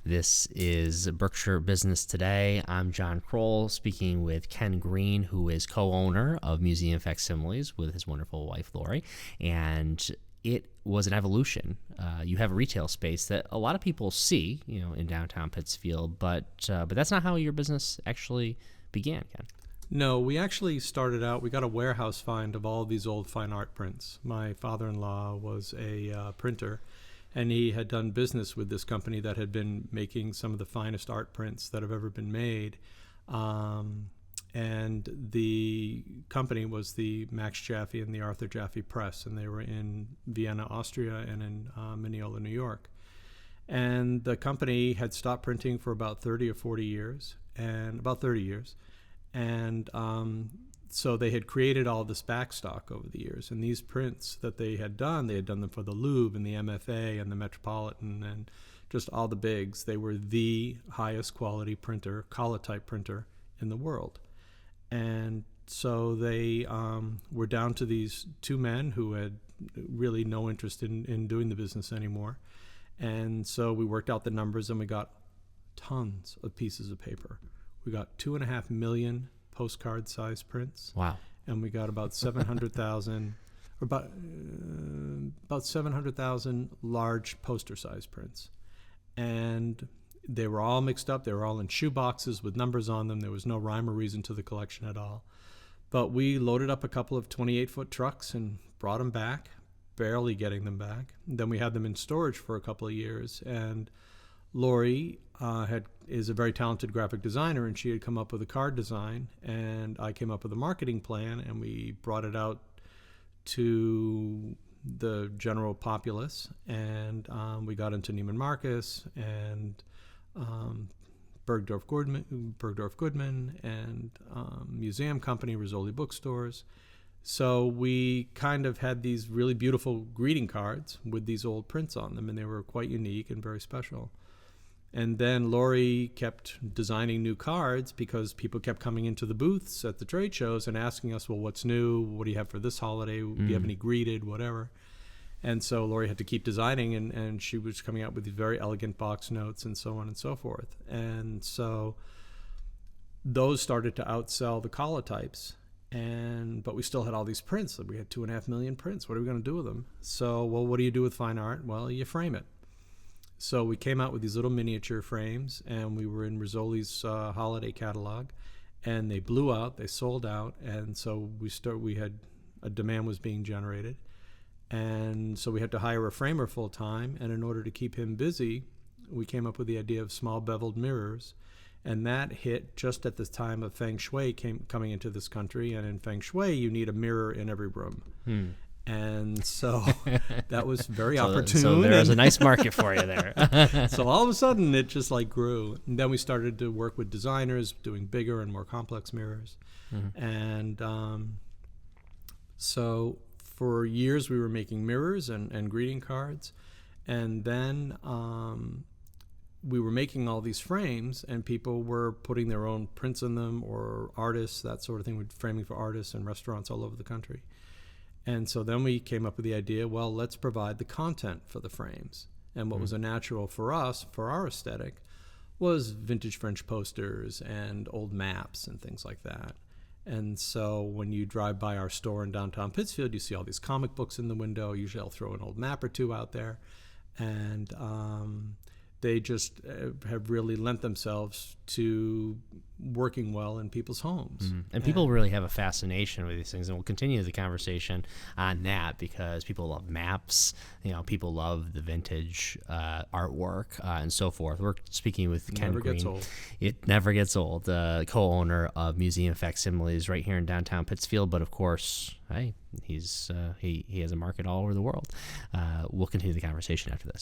This is Berkshire Business Today. I'm John Kroll, speaking with Ken Green, who is co-owner of Museum Facsimiles with his wonderful wife, Laurie. And it was an evolution. You have a retail space that a lot of people see, in downtown Pittsfield, but that's not how your business actually began, Ken. No, we actually started out, we got a warehouse find of all these old fine art prints. My father-in-law was a printer, and he had done business with this company that had been making some of the finest art prints that have ever been made. And the company was the Max Jaffe and the Arthur Jaffe Press, and they were in Vienna, Austria, and in Mineola, New York. And the company had stopped printing for about 30 or 40 years, and about 30 years. And so they had created all this backstock over the years. And these prints that they had done them for the Louvre and the MFA and the Metropolitan and just all the bigs. They were the highest quality printer, collotype printer in the world. And so they were down to these two men who had really no interest in doing the business anymore. And so we worked out the numbers, and we got tons of pieces of paper. We got 2.5 million postcard size prints. Wow. And we got about 700,000 or about 700,000 large poster size prints. And they were all mixed up. They were all in shoe boxes with numbers on them. There was no rhyme or reason to the collection at all. But we loaded up a couple of 28-foot trucks and brought them back, barely getting them back. Then we had them in storage for a couple of years. And Laurie is a very talented graphic designer, and she had come up with a card design, and I came up with a marketing plan, and we brought it out to the general populace, and we got into Neiman Marcus and Bergdorf Goodman and Museum Company, Rizzoli Bookstores. So we kind of had these really beautiful greeting cards with these old prints on them, and they were quite unique and very special. And then Laurie kept designing new cards because people kept coming into the booths at the trade shows and asking us, well, what's new? What do you have for this holiday? Do you have any greeted, whatever? And so Laurie had to keep designing, and she was coming out with these very elegant box notes and so on and so forth. And so those started to outsell the collotypes. But we still had all these prints. We had 2.5 million prints. What are we going to do with them? So, well, what do you do with fine art? Well, you frame it. So we came out with these little miniature frames, and we were in Rizzoli's holiday catalog, and they blew out. They sold out, and so we had a demand was being generated, and so we had to hire a framer full time. And in order to keep him busy, we came up with the idea of small beveled mirrors, and that hit just at the time of Feng Shui coming into this country. And in Feng Shui, you need a mirror in every room. And so that was very opportune. So there was a nice market for you there. So all of a sudden it just grew. And then we started to work with designers doing bigger and more complex mirrors. And so for years we were making mirrors and greeting cards. And then we were making all these frames, and people were putting their own prints in them, or artists, that sort of thing. We're framing for artists and restaurants all over the country. And so then we came up with the idea, well, let's provide the content for the frames. And what was a natural for us, for our aesthetic, was vintage French posters and old maps and things like that. And so when you drive by our store in downtown Pittsfield, you see all these comic books in the window. Usually I'll throw an old map or two out there. And they just have really lent themselves to working well in people's homes. And people really have a fascination with these things, and we'll continue the conversation on that because people love maps, people love the vintage artwork and so forth. We're speaking with Ken Green. Never gets old. It never gets old. Co-owner of Museum Facsimiles right here in downtown Pittsfield, but of course, he has a market all over the world. We'll continue the conversation after this.